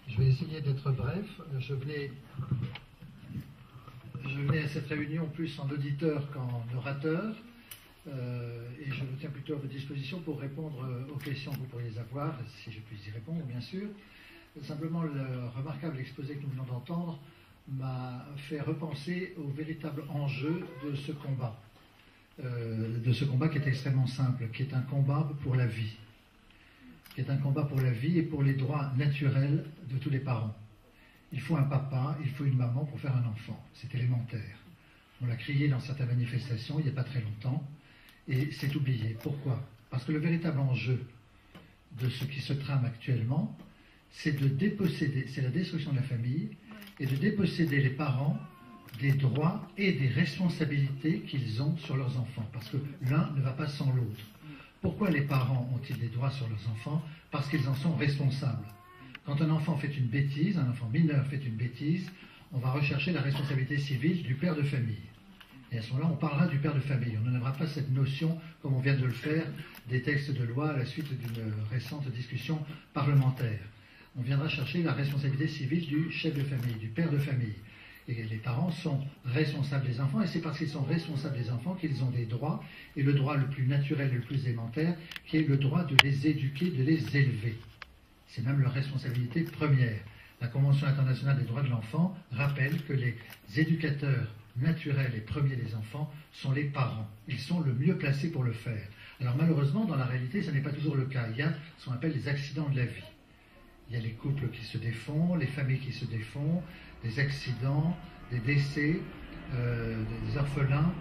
Je vais essayer d'être bref. Je venais à cette réunion plus en auditeur qu'en orateur, et je me tiens plutôt à votre disposition pour répondre aux questions que vous pourriez avoir, si je puis y répondre, bien sûr. Simplement, le remarquable exposé que nous venons d'entendre m'a fait repenser au véritable enjeu de ce combat qui est extrêmement simple, qui est un combat pour la vie, qui est un combat pour la vie et pour les droits naturels de tous les parents. Il faut un papa, il faut une maman pour faire un enfant, c'est élémentaire. On l'a crié dans certaines manifestations il n'y a pas très longtemps, et c'est oublié. Pourquoi? Parce que le véritable enjeu de ce qui se trame actuellement, c'est de déposséder, c'est la destruction de la famille, et de déposséder les parents des droits et des responsabilités qu'ils ont sur leurs enfants, parce que l'un ne va pas sans l'autre. Pourquoi les parents ont-ils des droits sur leurs enfants? Parce qu'ils en sont responsables. Quand un enfant fait une bêtise, un enfant mineur fait une bêtise, on va rechercher la responsabilité civile du père de famille. Et à ce moment-là, on parlera du père de famille. On n'aura pas cette notion, comme on vient de le faire, des textes de loi à la suite d'une récente discussion parlementaire. On viendra chercher la responsabilité civile du chef de famille, du père de famille. Et les parents sont responsables des enfants, et c'est parce qu'ils sont responsables des enfants qu'ils ont des droits, et le droit le plus naturel et le plus élémentaire, qui est le droit de les éduquer, de les élever. C'est même leur responsabilité première. La Convention internationale des droits de l'enfant rappelle que les éducateurs naturels et premiers des enfants sont les parents. Ils sont le mieux placés pour le faire. Alors malheureusement, dans la réalité, ce n'est pas toujours le cas. Il y a ce qu'on appelle les accidents de la vie. Il y a les couples qui se défont, les familles qui se défont, des accidents, des décès, des orphelins.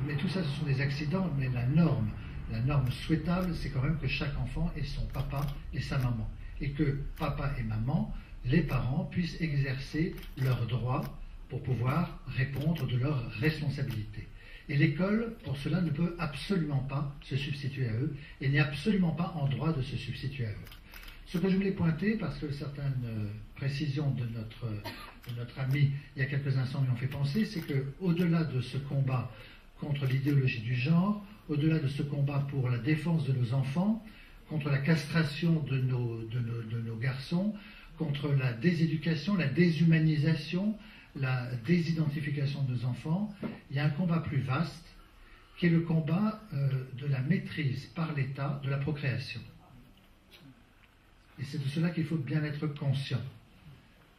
Mais tout ça, ce sont des accidents, mais la norme souhaitable, c'est quand même que chaque enfant ait son papa et sa maman. Et que papa et maman, les parents, puissent exercer leurs droits pour pouvoir répondre de leurs responsabilités. Et l'école, pour cela, ne peut absolument pas se substituer à eux, et n'est absolument pas en droit de se substituer à eux. Ce que je voulais pointer, parce que certaines précisions de notre ami il y a quelques instants lui ont fait penser, c'est qu'au-delà de ce combat contre l'idéologie du genre, au-delà de ce combat pour la défense de nos enfants, contre la castration de nos garçons, contre la déséducation, la déshumanisation, la désidentification de nos enfants, il y a un combat plus vaste, qui est le combat de la maîtrise par l'État de la procréation. Et c'est de cela qu'il faut bien être conscient.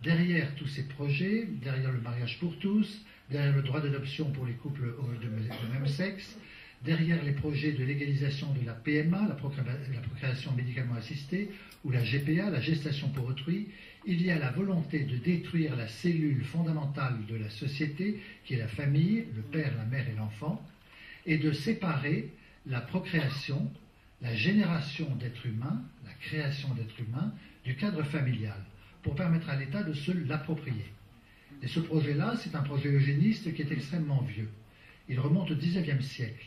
Derrière tous ces projets, derrière le mariage pour tous, derrière le droit d'adoption pour les couples de même sexe, derrière les projets de légalisation de la PMA, la procréation médicalement assistée, ou la GPA, la gestation pour autrui, il y a la volonté de détruire la cellule fondamentale de la société, qui est la famille, le père, la mère et l'enfant, et de séparer la procréation, la génération d'êtres humains, la création d'êtres humains, du cadre familial, pour permettre à l'État de se l'approprier. Et ce projet-là, c'est un projet eugéniste qui est extrêmement vieux. Il remonte au XIXe siècle.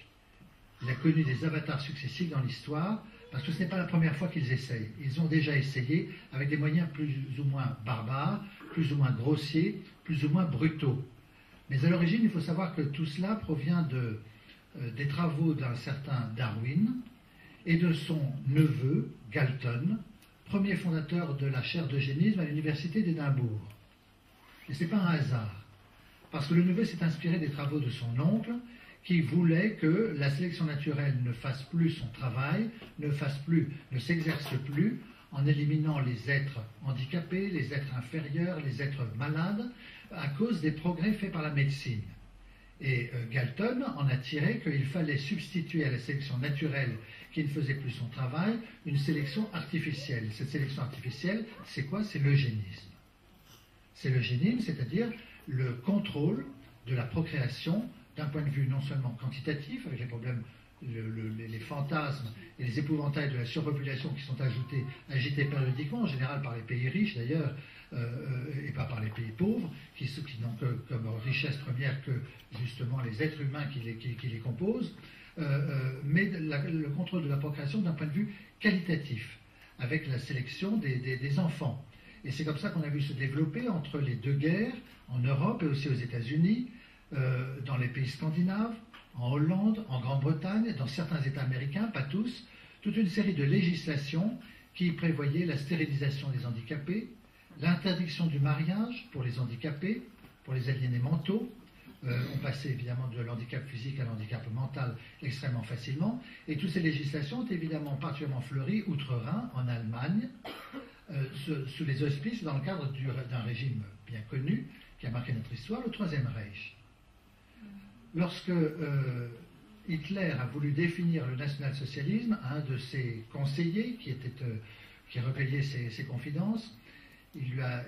Il a connu des avatars successifs dans l'histoire, parce que ce n'est pas la première fois qu'ils essayent. Ils ont déjà essayé avec des moyens plus ou moins barbares, plus ou moins grossiers, plus ou moins brutaux. Mais à l'origine, il faut savoir que tout cela provient des travaux d'un certain Darwin et de son neveu, Galton, premier fondateur de la chaire d'eugénisme à l'université d'Édimbourg. Et ce n'est pas un hasard, parce que le neveu s'est inspiré des travaux de son oncle, qui voulait que la sélection naturelle ne fasse plus son travail, ne s'exerce plus en éliminant les êtres handicapés, les êtres inférieurs, les êtres malades, à cause des progrès faits par la médecine. Et Galton en a tiré qu'il fallait substituer à la sélection naturelle qui ne faisait plus son travail une sélection artificielle. Cette sélection artificielle, c'est quoi? C'est l'eugénisme. C'est l'eugénisme, c'est-à-dire le contrôle de la procréation d'un point de vue non seulement quantitatif, avec les problèmes, les fantasmes et les épouvantails de la surpopulation qui sont agités périodiquement, en général par les pays riches d'ailleurs, et pas par les pays pauvres, qui n'ont comme richesse première que justement les êtres humains qui les composent, mais le contrôle de la procréation d'un point de vue qualitatif, avec la sélection des enfants. Et c'est comme ça qu'on a vu se développer entre les deux guerres, en Europe et aussi aux États-Unis, dans les pays scandinaves, en Hollande, en Grande-Bretagne, dans certains États américains, pas tous, toute une série de législations qui prévoyaient la stérilisation des handicapés, l'interdiction du mariage pour les handicapés, pour les aliénés mentaux. On passait évidemment de l'handicap physique à l'handicap mental extrêmement facilement. Et toutes ces législations ont évidemment particulièrement fleuri outre-Rhin, en Allemagne, sous les auspices, dans le cadre d'un régime bien connu, qui a marqué notre histoire, le Troisième Reich. Lorsque Hitler a voulu définir le national-socialisme, un de ses conseillers, qui recueillait ses confidences, il lui a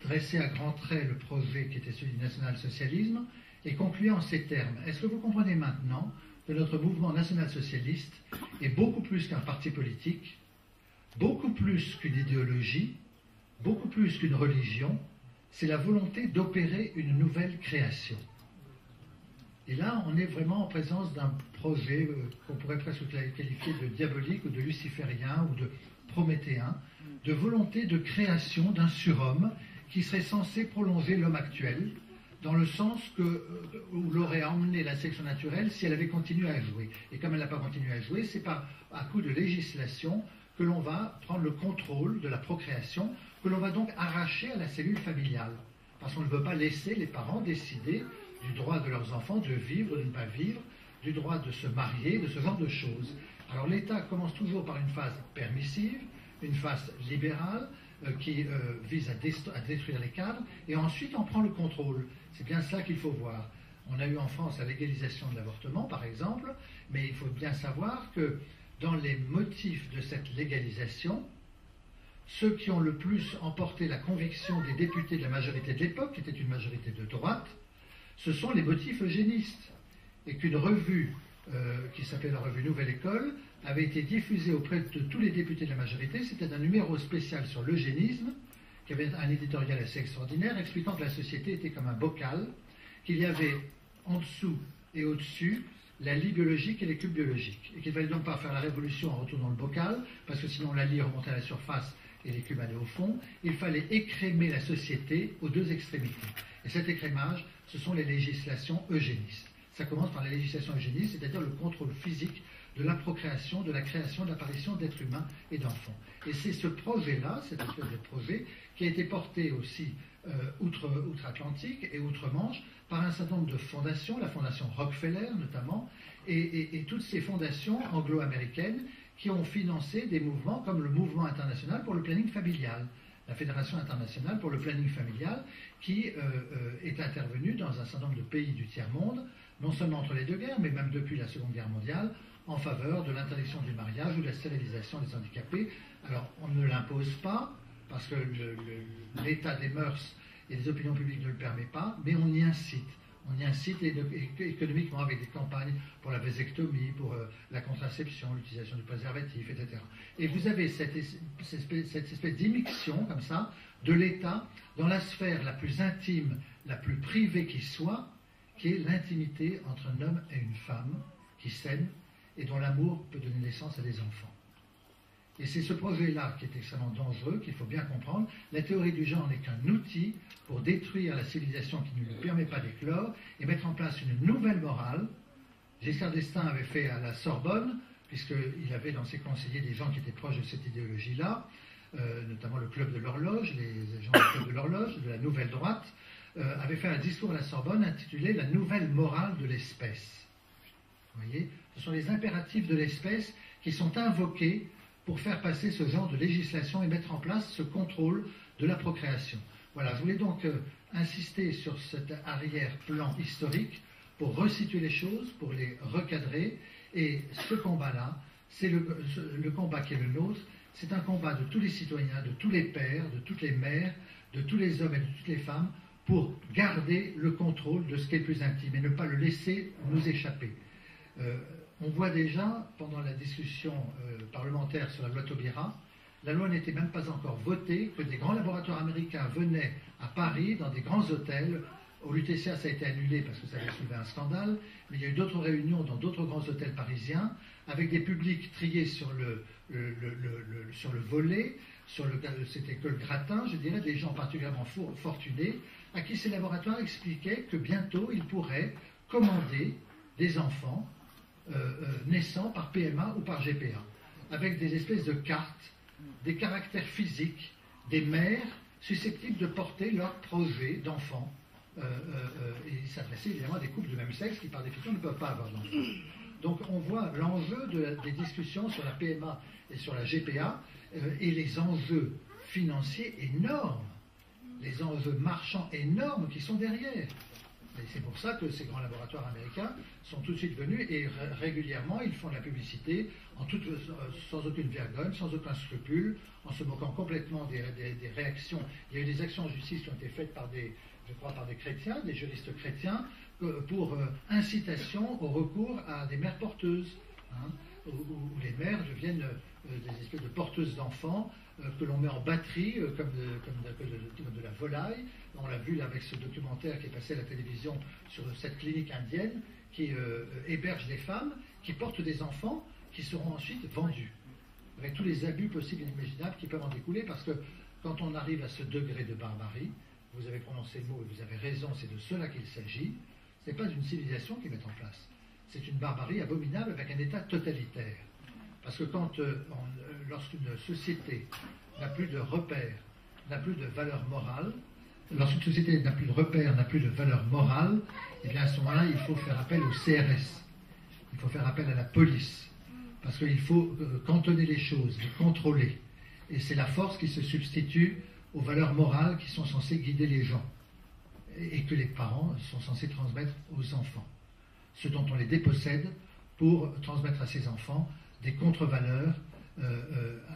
dressé à grands traits le projet qui était celui du national-socialisme et concluait en ces termes. Est-ce que vous comprenez maintenant que notre mouvement national-socialiste est beaucoup plus qu'un parti politique, beaucoup plus qu'une idéologie, beaucoup plus qu'une religion, c'est la volonté d'opérer une nouvelle création. Et là, on est vraiment en présence d'un projet qu'on pourrait presque qualifier de diabolique ou de luciférien ou de prométhéen, de volonté de création d'un surhomme qui serait censé prolonger l'homme actuel, dans le sens où l'aurait emmené la sélection naturelle si elle avait continué à jouer. Et comme elle n'a pas continué à jouer, c'est à coup de législation que l'on va prendre le contrôle de la procréation, que l'on va donc arracher à la cellule familiale. Parce qu'on ne veut pas laisser les parents décider du droit de leurs enfants de vivre, de ne pas vivre, du droit de se marier, de ce genre de choses. Alors l'État commence toujours par une phase permissive, une phase libérale, qui vise à détruire les cadres, et ensuite on prend le contrôle. C'est bien cela qu'il faut voir. On a eu en France la légalisation de l'avortement, par exemple, mais il faut bien savoir que dans les motifs de cette légalisation, ceux qui ont le plus emporté la conviction des députés de la majorité de l'époque, qui était une majorité de droite, ce sont les motifs eugénistes. Et qu'une revue qui s'appelait la revue Nouvelle École avait été diffusée auprès de tous les députés de la majorité. C'était un numéro spécial sur l'eugénisme, qui avait un éditorial assez extraordinaire, expliquant que la société était comme un bocal, qu'il y avait en dessous et au-dessus la lie biologique et les cubes biologiques. Et qu'il ne fallait donc pas faire la révolution en retournant le bocal, parce que sinon la lie remontait à la surface et les cubes allaient au fond. Il fallait écrémer la société aux deux extrémités. Et cet écrémage, ce sont les législations eugénistes. Ça commence par la législation eugéniste, c'est-à-dire le contrôle physique de la procréation, de la création, de l'apparition d'êtres humains et d'enfants. Et c'est ce projet-là, cette espèce de projet, qui a été porté aussi outre-Atlantique et outre-Manche par un certain nombre de fondations, la fondation Rockefeller notamment, et toutes ces fondations anglo-américaines qui ont financé des mouvements comme le Mouvement international pour le planning familial, la Fédération internationale pour le planning familial, qui est intervenue dans un certain nombre de pays du tiers-monde, non seulement entre les deux guerres, mais même depuis la Seconde Guerre mondiale, en faveur de l'interdiction du mariage ou de la stérilisation des handicapés. Alors, on ne l'impose pas, parce que l'état des mœurs et des opinions publiques ne le permet pas, mais on y incite. On y incite économiquement avec des campagnes pour la vasectomie, pour la contraception, l'utilisation du préservatif, etc. Et vous avez cette espèce d'immixtion, comme ça, de l'État dans la sphère la plus intime, la plus privée qui soit, qui est l'intimité entre un homme et une femme qui s'aiment et dont l'amour peut donner naissance à des enfants. Et c'est ce projet-là qui est extrêmement dangereux, qu'il faut bien comprendre. La théorie du genre n'est qu'un outil pour détruire la civilisation qui ne lui permet pas d'éclore et mettre en place une nouvelle morale. Giscard d'Estaing avait fait à la Sorbonne, puisqu'il avait dans ses conseillers des gens qui étaient proches de cette idéologie-là, notamment le Club de l'Horloge, les gens du Club de l'Horloge, de la Nouvelle Droite, avait fait un discours à la Sorbonne intitulé « La nouvelle morale de l'espèce ». Vous voyez, ce sont les impératifs de l'espèce qui sont invoqués pour faire passer ce genre de législation et mettre en place ce contrôle de la procréation. Voilà, je voulais donc insister sur cet arrière-plan historique pour resituer les choses, pour les recadrer. Et ce combat-là, c'est le combat qui est le nôtre, c'est un combat de tous les citoyens, de tous les pères, de toutes les mères, de tous les hommes et de toutes les femmes, pour garder le contrôle de ce qui est le plus intime et ne pas le laisser nous échapper. On voit déjà, pendant la discussion parlementaire sur la loi Taubira, la loi n'était même pas encore votée, que des grands laboratoires américains venaient à Paris, dans des grands hôtels. Au LUTCA, ça a été annulé parce que ça avait soulevé un scandale, mais il y a eu d'autres réunions dans d'autres grands hôtels parisiens, avec des publics triés sur le volet, c'était que le gratin, je dirais, des gens particulièrement fortunés, à qui ces laboratoires expliquaient que bientôt ils pourraient commander des enfants naissant par PMA ou par GPA, avec des espèces de cartes, des caractères physiques des mères susceptibles de porter leur projet d'enfant. Et s'adresser évidemment à des couples de même sexe qui par définition ne peuvent pas avoir d'enfants. Donc on voit l'enjeu des discussions sur la PMA et sur la GPA et les enjeux financiers énormes, les enjeux marchands énormes qui sont derrière. Et c'est pour ça que ces grands laboratoires américains sont tout de suite venus et régulièrement ils font de la publicité sans aucune vergogne, sans aucun scrupule, en se moquant complètement des réactions. Il y a eu des actions en justice qui ont été faites par des chrétiens, des juristes chrétiens, pour incitation au recours à des mères porteuses, hein, où les mères deviennent des espèces de porteuses d'enfants que l'on met en batterie comme de la volaille. On l'a vu là, avec ce documentaire qui est passé à la télévision sur cette clinique indienne qui héberge des femmes qui portent des enfants qui seront ensuite vendus, avec tous les abus possibles et inimaginables qui peuvent en découler, parce que quand on arrive à ce degré de barbarie, vous avez prononcé le mot et vous avez raison, c'est de cela qu'il s'agit. Ce n'est pas une civilisation qu'ils mettent en place. C'est une barbarie abominable avec un État totalitaire. Parce que lorsqu'une société n'a plus de repères, n'a plus de valeur morale, lorsqu'une société n'a plus de repères, n'a plus de valeur morale, et bien à ce moment-là, il faut faire appel au CRS. Il faut faire appel à la police. Parce qu'il faut cantonner les choses, les contrôler. Et c'est la force qui se substitue aux valeurs morales qui sont censées guider les gens et que les parents sont censés transmettre aux enfants. Ce dont on les dépossède pour transmettre à ces enfants des contre-valeurs,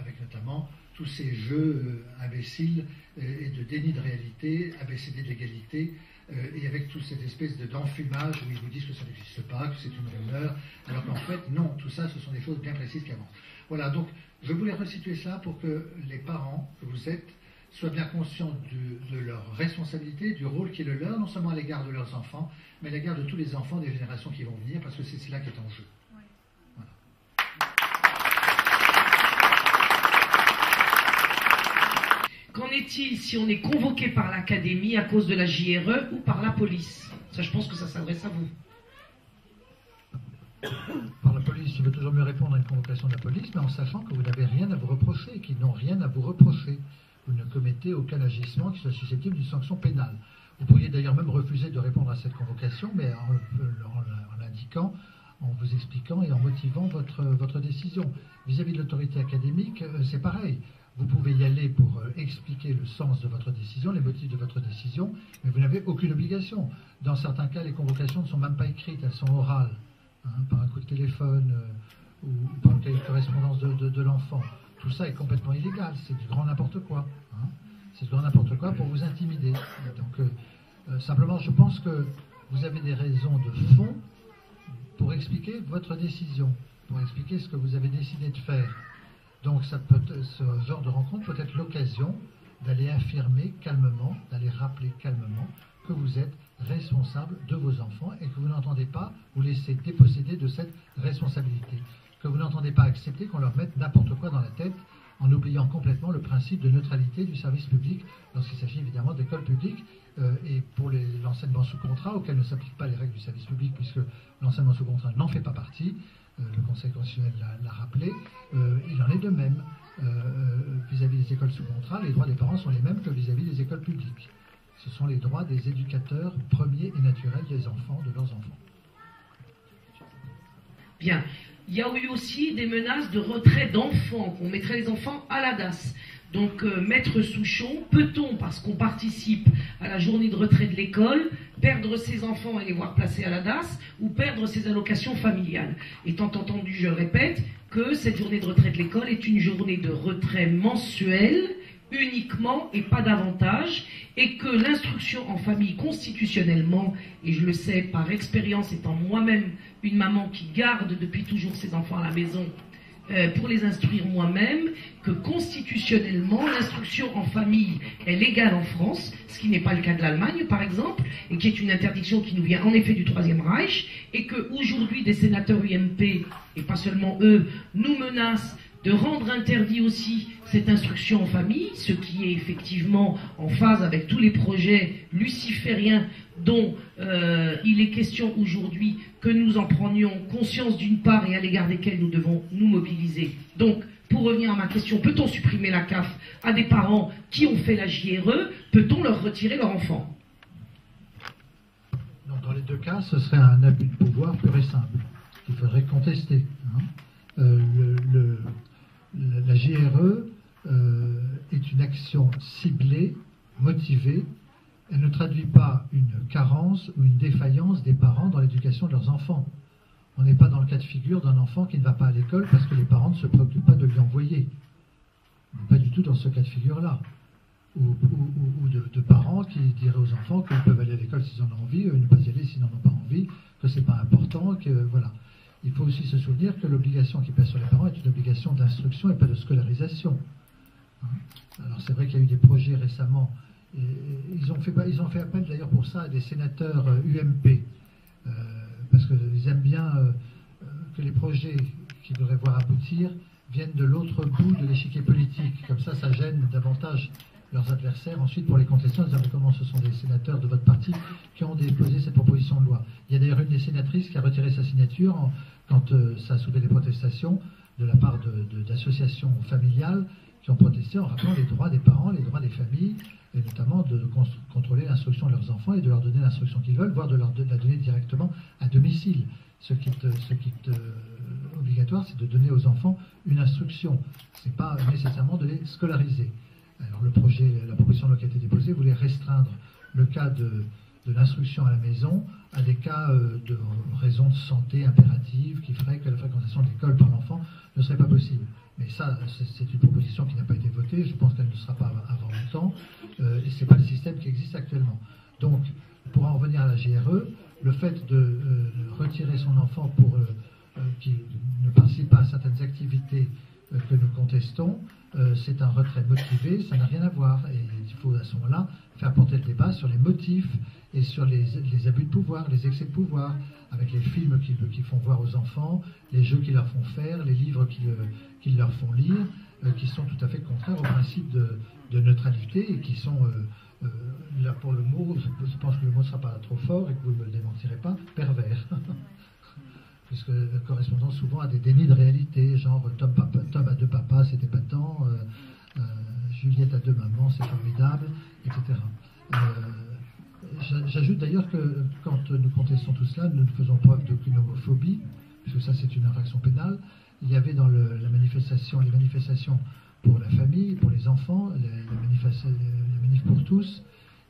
avec notamment tous ces jeux imbéciles et de déni de réalité, ABCD de l'égalité, et avec toute cette espèce d'enfumage où ils vous disent que ça n'existe pas, que c'est une rumeur, alors qu'en fait, non, tout ça, ce sont des choses bien précises qui avancent. Voilà, donc je voulais resituer cela pour que les parents que vous êtes soient bien conscients de leur responsabilité, du rôle qui est le leur, non seulement à l'égard de leurs enfants, mais à l'égard de tous les enfants des générations qui vont venir, parce que c'est cela qui est en jeu. Oui. Voilà. Qu'en est-il si on est convoqué par l'académie à cause de la JRE ou par la police? Ça, je pense que ça s'adresse à vous. Par la police, il veut toujours mieux répondre à une convocation de la police, mais en sachant que vous n'avez rien à vous reprocher et qu'ils n'ont rien à vous reprocher. Vous ne commettez aucun agissement qui soit susceptible d'une sanction pénale. Vous pourriez d'ailleurs même refuser de répondre à cette convocation, mais en l'indiquant, en vous expliquant et en motivant votre décision. Vis-à-vis de l'autorité académique, c'est pareil. Vous pouvez y aller pour expliquer le sens de votre décision, les motifs de votre décision, mais vous n'avez aucune obligation. Dans certains cas, les convocations ne sont même pas écrites, elles sont orales, hein, par un coup de téléphone ou par une correspondance de l'enfant. Tout ça est complètement illégal, c'est du grand n'importe quoi. Hein. C'est du grand n'importe quoi pour vous intimider. Donc, simplement, je pense que vous avez des raisons de fond pour expliquer votre décision, pour expliquer ce que vous avez décidé de faire. Donc, ce genre de rencontre peut être l'occasion d'aller affirmer calmement, d'aller rappeler calmement que vous êtes responsable de vos enfants et que vous n'entendez pas vous laisser déposséder de cette responsabilité. Que vous n'entendez pas accepter qu'on leur mette n'importe quoi dans la tête en oubliant complètement le principe de neutralité du service public lorsqu'il s'agit évidemment d'écoles publiques et pour l'enseignement sous contrat auquel ne s'appliquent pas les règles du service public puisque l'enseignement sous contrat n'en fait pas partie, le Conseil constitutionnel l'a rappelé, il en est de même vis-à-vis des écoles sous contrat, les droits des parents sont les mêmes que vis-à-vis des écoles publiques. Ce sont les droits des éducateurs premiers et naturels des enfants, de leurs enfants. Bien. Il y a eu aussi des menaces de retrait d'enfants, qu'on mettrait les enfants à la DAS. Donc, Maître Souchon, peut-on, parce qu'on participe à la journée de retrait de l'école, perdre ses enfants et les voir placés à la DAS, ou perdre ses allocations familiales? Étant entendu, je répète, que cette journée de retrait de l'école est une journée de retrait mensuel, uniquement et pas davantage, et que l'instruction en famille constitutionnellement, et je le sais par expérience étant moi-même une maman qui garde depuis toujours ses enfants à la maison pour les instruire moi-même, que constitutionnellement l'instruction en famille est légale en France, ce qui n'est pas le cas de l'Allemagne par exemple, et qui est une interdiction qui nous vient en effet du Troisième Reich, et que aujourd'hui des sénateurs UMP, et pas seulement eux, nous menacent de rendre interdit aussi cette instruction en famille, ce qui est effectivement en phase avec tous les projets lucifériens dont il est question aujourd'hui, que nous en prenions conscience d'une part et à l'égard desquels nous devons nous mobiliser. Donc, pour pour revenir à ma question, peut-on supprimer la CAF à des parents qui ont fait la JRE? Peut-on leur retirer leur enfant? Non, dans les deux cas, ce serait un abus de pouvoir pur et simple, qu'il faudrait contester. La JRE est une action ciblée, motivée. Elle ne traduit pas une carence ou une défaillance des parents dans l'éducation de leurs enfants. On n'est pas dans le cas de figure d'un enfant qui ne va pas à l'école parce que les parents ne se préoccupent pas de lui envoyer. On n'est pas du tout dans ce cas de figure-là. Ou de parents qui diraient aux enfants qu'ils peuvent aller à l'école s'ils en ont envie, ne pas y aller s'ils n'en ont pas envie, que c'est pas important, que voilà. Il faut aussi se souvenir que l'obligation qui pèse sur les parents est une obligation d'instruction et pas de scolarisation. Alors c'est vrai qu'il y a eu des projets récemment, et ils ont fait appel d'ailleurs pour ça à des sénateurs UMP, parce qu'ils aiment bien que les projets qu'ils devraient voir aboutir viennent de l'autre bout de l'échiquier politique. Comme ça gêne davantage leurs adversaires. Ensuite, pour les contestants, ils disent comment ce sont des sénateurs de votre parti qui ont déposé cette proposition de loi. Il y a d'ailleurs une des sénatrices qui a retiré sa signature quand ça a soulevé des protestations de la part d'associations familiales qui ont protesté en rappelant les droits des parents, les droits des familles, et notamment de contrôler l'instruction de leurs enfants et de leur donner l'instruction qu'ils veulent, voire de la donner directement à domicile. Ce qui est obligatoire, c'est de donner aux enfants une instruction. Ce n'est pas nécessairement de les scolariser. Alors la proposition de loi qui a été déposée voulait restreindre le cas de l'instruction à la maison à des cas de raisons de santé impératives qui feraient que la fréquentation de l'école par l'enfant ne serait pas possible. Mais ça, c'est une proposition qui n'a pas été votée, je pense qu'elle ne sera pas avant longtemps, et ce n'est pas le système qui existe actuellement. Donc, pour en revenir à la JRE, le fait de retirer son enfant pour qui ne participe pas à certaines activités que nous contestons, c'est un retrait motivé, ça n'a rien à voir. Et il faut à ce moment-là faire porter le débat sur les motifs et sur les abus de pouvoir, les excès de pouvoir, avec les films qu'ils font voir aux enfants, les jeux qu'ils leur font faire, les livres qu'ils leur font lire, qui sont tout à fait contraires au principe de neutralité et qui sont, là pour le mot, je pense que le mot ne sera pas trop fort et que vous ne me le démentirez pas, pervers. Puisque correspondant souvent à des dénis de réalité, genre Tom a deux papas, c'est épatant, Juliette a deux mamans, c'est formidable, etc. J'ajoute d'ailleurs que quand nous contestons tout cela, nous ne faisons preuve d'aucune homophobie, puisque ça c'est une infraction pénale. Il y avait dans les manifestations pour la famille, pour les enfants, les manifs pour tous,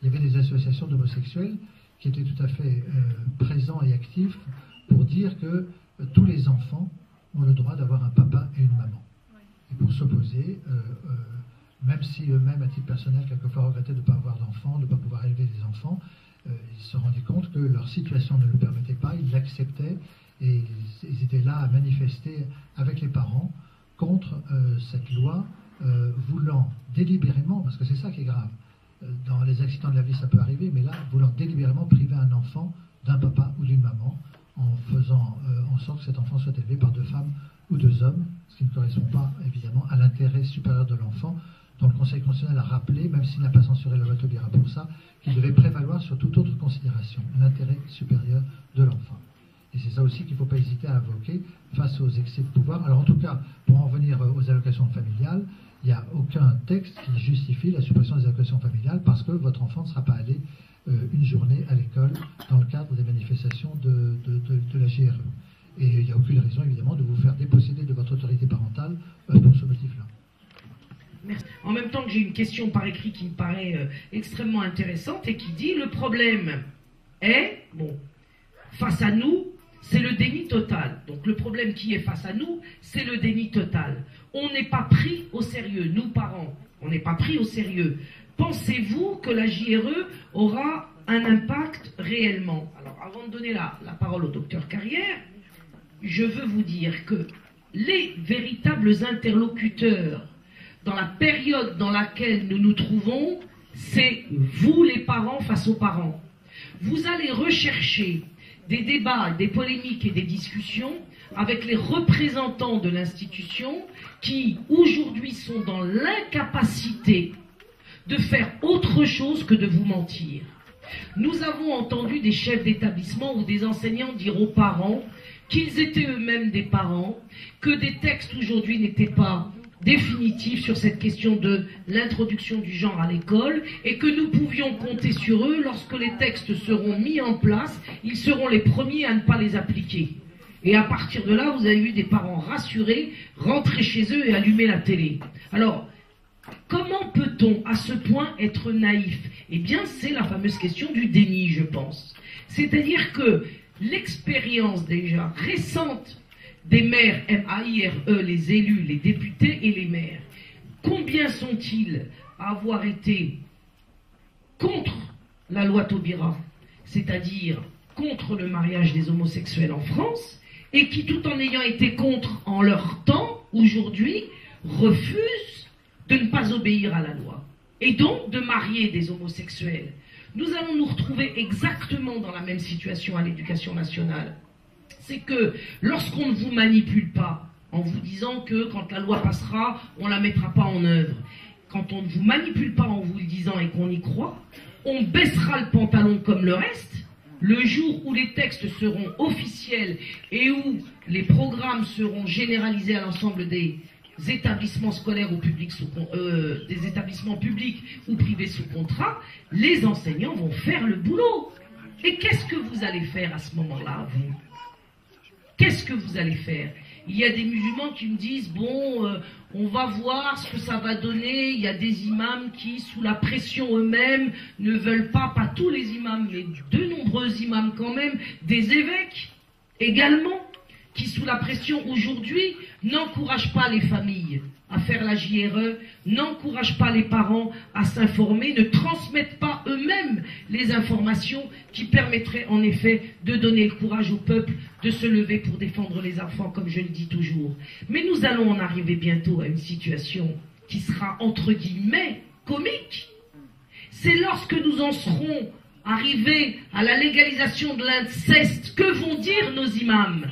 il y avait des associations d'homosexuels qui étaient tout à fait présents et actifs pour dire que tous les enfants ont le droit d'avoir un papa et une maman. Et pour s'opposer, même si eux-mêmes, à titre personnel, quelquefois regrettaient de ne pas avoir d'enfants, de ne pas pouvoir élever des enfants, ils se rendaient compte que leur situation ne le permettait pas, ils l'acceptaient, et ils étaient là à manifester avec les parents contre cette loi, voulant délibérément, parce que c'est ça qui est grave, dans les accidents de la vie ça peut arriver, mais là, voulant délibérément priver un enfant d'un papa ou d'une maman, en faisant en sorte que cet enfant soit élevé par deux femmes ou deux hommes, ce qui ne correspond pas évidemment à l'intérêt supérieur de l'enfant, dont le Conseil constitutionnel a rappelé, même s'il n'a pas censuré la loi Taubira pour ça, qu'il devait prévaloir sur toute autre considération, l'intérêt supérieur de l'enfant. Et c'est ça aussi qu'il ne faut pas hésiter à invoquer face aux excès de pouvoir. Alors en tout cas, pour en venir aux allocations familiales, il n'y a aucun texte qui justifie la suppression des allocations familiales parce que votre enfant ne sera pas allé une journée à l'école dans le cadre des manifestations de la JRE. Et il n'y a aucune raison, évidemment, de vous faire déposséder de votre autorité parentale pour ce motif-là. Merci. En même temps que j'ai une question par écrit qui me paraît extrêmement intéressante et qui dit le problème est, face à nous, c'est le déni total. Donc le problème qui est face à nous, c'est le déni total. On n'est pas pris au sérieux, nous parents, on n'est pas pris au sérieux. Pensez-vous que la JRE aura un impact réellement? Alors, avant de donner la parole au docteur Carrière, je veux vous dire que les véritables interlocuteurs dans la période dans laquelle nous nous trouvons, c'est vous les parents face aux parents. Vous allez rechercher des débats, des polémiques et des discussions avec les représentants de l'institution qui, aujourd'hui, sont dans l'incapacité de faire autre chose que de vous mentir. Nous avons entendu des chefs d'établissement ou des enseignants dire aux parents qu'ils étaient eux-mêmes des parents, que des textes aujourd'hui n'étaient pas définitive sur cette question de l'introduction du genre à l'école et que nous pouvions compter sur eux lorsque les textes seront mis en place, ils seront les premiers à ne pas les appliquer. Et à partir de là, vous avez eu des parents rassurés, rentrer chez eux et allumer la télé. Alors, comment peut-on à ce point être naïf? Eh bien, c'est la fameuse question du déni, je pense. C'est-à-dire que l'expérience déjà récente des maires, M-A-I-R-E, les élus, les députés et les maires, combien sont-ils à avoir été contre la loi Taubira, c'est-à-dire contre le mariage des homosexuels en France, et qui, tout en ayant été contre en leur temps, aujourd'hui, refusent de ne pas obéir à la loi, et donc de marier des homosexuels. Nous allons nous retrouver exactement dans la même situation à l'éducation nationale. C'est que lorsqu'on ne vous manipule pas, en vous disant que quand la loi passera, on ne la mettra pas en œuvre, quand on ne vous manipule pas en vous le disant et qu'on y croit, on baissera le pantalon comme le reste. Le jour où les textes seront officiels et où les programmes seront généralisés à l'ensemble des établissements scolaires ou publics des établissements publics ou privés sous contrat, les enseignants vont faire le boulot. Et qu'est-ce que vous allez faire à ce moment-là, vous? Qu'est-ce que vous allez faire? Il y a des musulmans qui me disent, bon, on va voir ce que ça va donner. Il y a des imams qui, sous la pression eux-mêmes, ne veulent pas tous les imams, mais de nombreux imams quand même, des évêques également, qui, sous la pression aujourd'hui, n'encouragent pas les familles à faire la JRE, n'encouragent pas les parents à s'informer, ne transmettent pas eux-mêmes les informations qui permettraient en effet de donner le courage au peuple de se lever pour défendre les enfants, comme je le dis toujours. Mais nous allons en arriver bientôt à une situation qui sera, entre guillemets, comique. C'est lorsque nous en serons arrivés à la légalisation de l'inceste, que vont dire nos imams?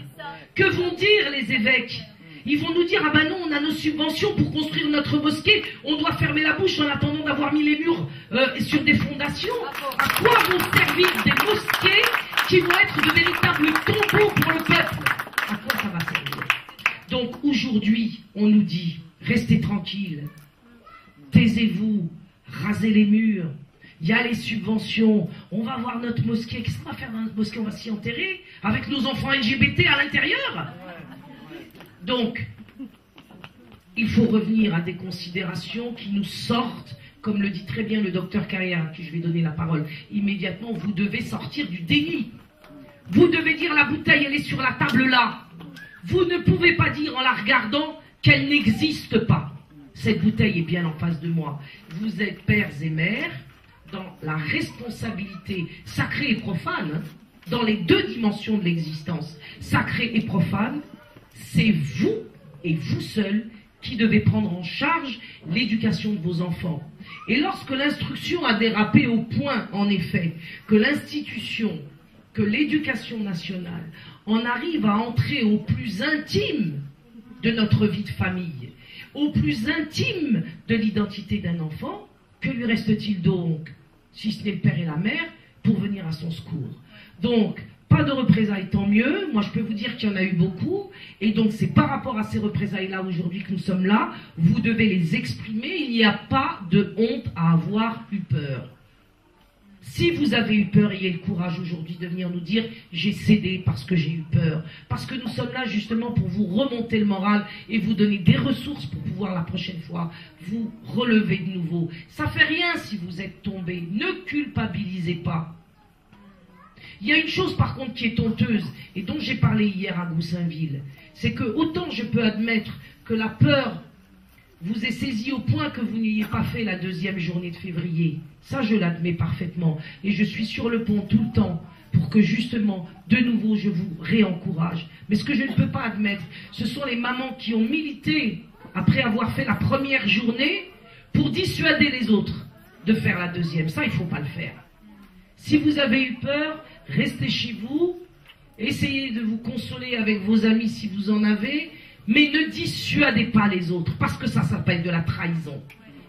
Que vont dire les évêques? Ils vont nous dire, ah ben non, on a nos subventions pour construire notre mosquée, on doit fermer la bouche en attendant d'avoir mis les murs sur des fondations. À quoi vont servir des mosquées qui vont être de véritables tombeaux pour le peuple? À quoi ça va servir? Donc aujourd'hui, on nous dit, restez tranquilles, taisez-vous, rasez les murs, il y a les subventions, on va voir notre mosquée, qu'est-ce qu'on va faire dans notre mosquée? On va s'y enterrer avec nos enfants LGBT à l'intérieur? Donc, il faut revenir à des considérations qui nous sortent, comme le dit très bien le docteur Carrière, à qui je vais donner la parole immédiatement, vous devez sortir du déni. Vous devez dire la bouteille, elle est sur la table là. Vous ne pouvez pas dire en la regardant qu'elle n'existe pas. Cette bouteille est bien en face de moi. Vous êtes pères et mères dans la responsabilité sacrée et profane, dans les deux dimensions de l'existence, sacrée et profane. C'est vous et vous seul qui devez prendre en charge l'éducation de vos enfants. Et lorsque l'instruction a dérapé au point, en effet, que l'institution, que l'éducation nationale en arrive à entrer au plus intime de notre vie de famille, au plus intime de l'identité d'un enfant, que lui reste-t-il donc, si ce n'est le père et la mère, pour venir à son secours? Donc, pas de représailles, tant mieux. Moi, je peux vous dire qu'il y en a eu beaucoup. Et donc, c'est par rapport à ces représailles-là, aujourd'hui, que nous sommes là. Vous devez les exprimer. Il n'y a pas de honte à avoir eu peur. Si vous avez eu peur, ayez le courage aujourd'hui de venir nous dire « j'ai cédé parce que j'ai eu peur ». Parce que nous sommes là, justement, pour vous remonter le moral et vous donner des ressources pour pouvoir, la prochaine fois, vous relever de nouveau. Ça fait rien si vous êtes tombé. Ne culpabilisez pas. Il y a une chose par contre qui est honteuse et dont j'ai parlé hier à Goussainville, c'est que autant je peux admettre que la peur vous ait saisi au point que vous n'ayez pas fait la deuxième journée de février, ça je l'admets parfaitement et je suis sur le pont tout le temps pour que justement de nouveau je vous réencourage. Mais ce que je ne peux pas admettre, ce sont les mamans qui ont milité après avoir fait la première journée pour dissuader les autres de faire la deuxième. Ça il ne faut pas le faire. Si vous avez eu peur, restez chez vous, essayez de vous consoler avec vos amis si vous en avez, mais ne dissuadez pas les autres, parce que ça s'appelle de la trahison.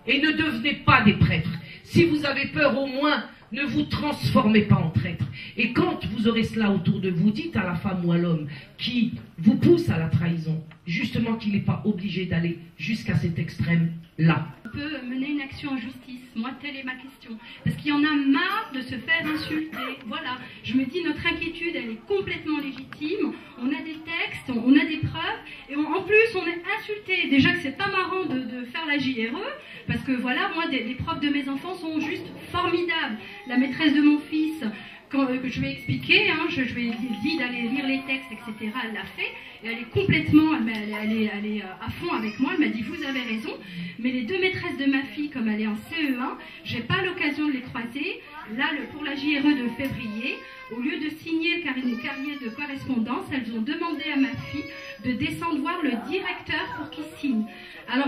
Et ne devenez pas des prêtres. Si vous avez peur, au moins, Ne vous transformez pas en traître. Et quand vous aurez cela autour de vous, dites à la femme ou à l'homme qui vous pousse à la trahison, justement qu'il n'est pas obligé d'aller jusqu'à cet extrême-là. On peut mener une action en justice. Moi, telle est ma question. Parce qu'il y en a marre de se faire insulter. Voilà. Je me dis, notre inquiétude, elle est complètement légitime. On a des textes, on a des preuves. Et en plus, on est insulté. Déjà que c'est pas marrant de faire la JRE. Parce que voilà, moi, les profs de mes enfants sont juste formidables. La maîtresse de mon fils, quand je vais expliquer, hein, je vais dire d'aller lire les textes, etc. Elle l'a fait. Et elle est complètement, elle est à fond avec moi. Elle m'a dit, vous avez raison. Mais les deux maîtresses de ma fille, comme elle est en CE1, j'ai pas l'occasion de les croiser. Là, pour la JRE de février, au lieu de signer une carrière de correspondance, elles ont demandé à ma fille de descendre voir le directeur pour qu'il signe. Alors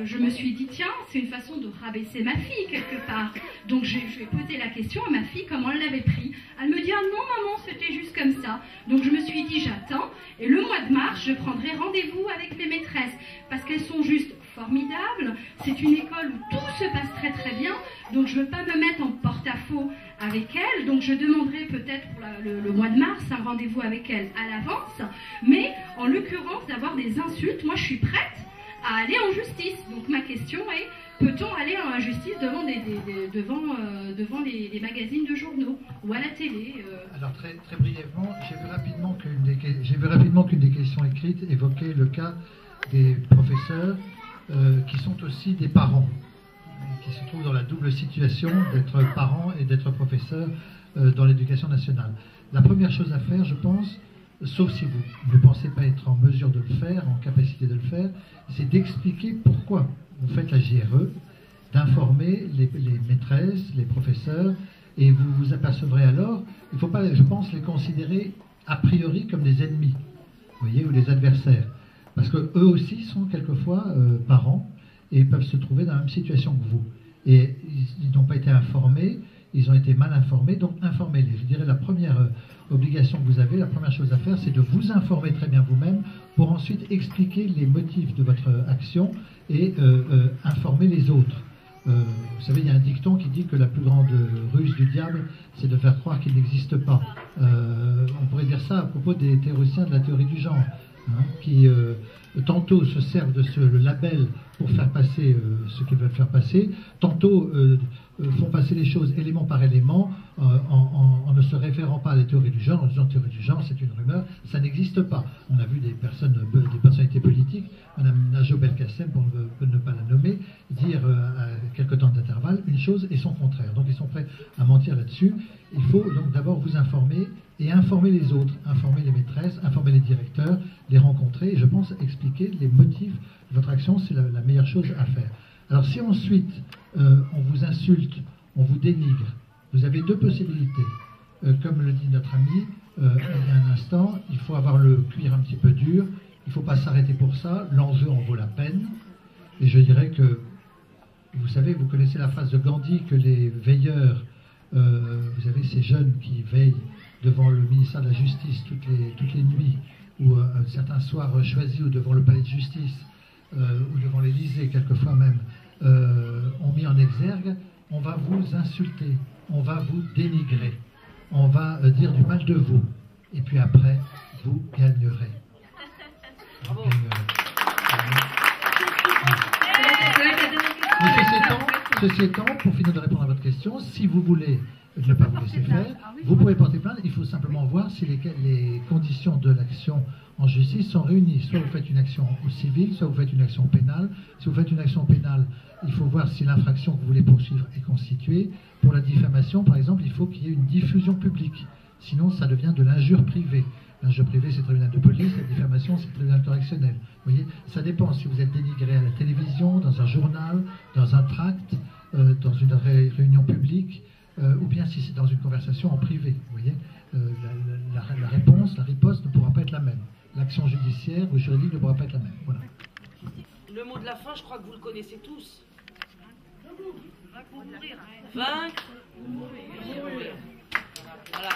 je me suis dit, tiens, c'est une façon de rabaisser ma fille quelque part. Donc je vais poser la question à ma fille comment elle l'avait pris. Elle me dit, ah non maman, c'était juste comme ça. Donc je me suis dit, j'attends. Et le mois de mars, je prendrai rendez-vous avec les maîtresses. Parce qu'elles sont juste formidables. C'est une école où tout se passe très très bien. Donc je ne veux pas me mettre en porte-à-faux avec elles. Donc je demanderai peut-être pour le mois de mars un rendez-vous avec elles à l'avance. Mais en l'occurrence, d'avoir des insultes, moi je suis prête à aller en justice. Donc ma question est, peut-on aller en justice devant les magazines de journaux ou à la télé Alors très brièvement, j'ai vu rapidement qu'une des questions écrites évoquait le cas des professeurs qui sont aussi des parents, qui se trouvent dans la double situation d'être parents et d'être professeurs dans l'éducation nationale. La première chose à faire, je pense, sauf si vous ne pensez pas être en mesure de le faire, en capacité de le faire, c'est d'expliquer pourquoi vous faites la JRE, d'informer les maîtresses, les professeurs, et vous vous apercevrez alors, il ne faut pas, je pense, les considérer a priori comme des ennemis, vous voyez, ou des adversaires, parce qu'eux aussi sont quelquefois parents et peuvent se trouver dans la même situation que vous. Et ils n'ont pas été informés, ils ont été mal informés, donc informez-les. Je dirais la première obligation que vous avez, la première chose à faire, c'est de vous informer très bien vous-même pour ensuite expliquer les motifs de votre action et informer les autres. Vous savez, il y a un dicton qui dit que la plus grande ruse du diable, c'est de faire croire qu'il n'existe pas. On pourrait dire ça à propos des théoriciens de la théorie du genre, hein, qui tantôt se servent de le label pour faire passer ce qu'ils veulent faire passer, tantôt font passer les choses élément par élément en ne se référant pas à la théorie du genre, en disant théorie du genre, c'est une rumeur, ça n'existe pas. On a vu des personnalités politiques, Mme Najo Belkacem, pour ne pas la nommer, dire à quelques temps d'intervalle une chose et son contraire. Donc ils sont prêts à mentir là-dessus. Il faut donc d'abord vous informer et informer les autres, informer les maîtresses, informer les directeurs, les rencontrer et je pense expliquer les motifs de votre action, c'est la meilleure chose à faire. Alors si ensuite on vous insulte, on vous dénigre, vous avez deux possibilités. Comme le dit notre ami il y a un instant, il faut avoir le cuir un petit peu dur, il ne faut pas s'arrêter pour ça, l'enjeu en vaut la peine. Et je dirais que, vous savez, vous connaissez la phrase de Gandhi que les veilleurs, vous avez ces jeunes qui veillent devant le ministère de la Justice toutes les nuits, ou certains soirs choisis, ou devant le palais de justice, ou devant l'Élysée, quelquefois même, ont mis en exergue, on va vous insulter, on va vous dénigrer, on va dire du mal de vous, et puis après, vous gagnerez. Vous gagnerez. Mais ceci étant, pour finir de répondre à votre question, si vous voulez ne pas vous laisser faire, vous pouvez porter plainte, il faut simplement voir si les conditions de l'action en justice sont réunies. Soit vous faites une action au civil, soit vous faites une action pénale. Si vous faites une action pénale, il faut voir si l'infraction que vous voulez poursuivre est constituée. Pour la diffamation, par exemple, il faut qu'il y ait une diffusion publique. Sinon, ça devient de l'injure privée. L'injure privée, c'est le tribunal de police, la diffamation, c'est le tribunal correctionnel. Vous voyez, ça dépend si vous êtes dénigré à la télévision, dans un journal, dans un tract, dans une réunion publique, ou bien si c'est dans une conversation en privé. Vous voyez, la réponse, la riposte ne pourra pas être la même. L'action judiciaire ou juridique ne pourra pas être la même. Voilà. Le mot de la fin, je crois que vous le connaissez tous. Vaincre ou mourir. Voilà.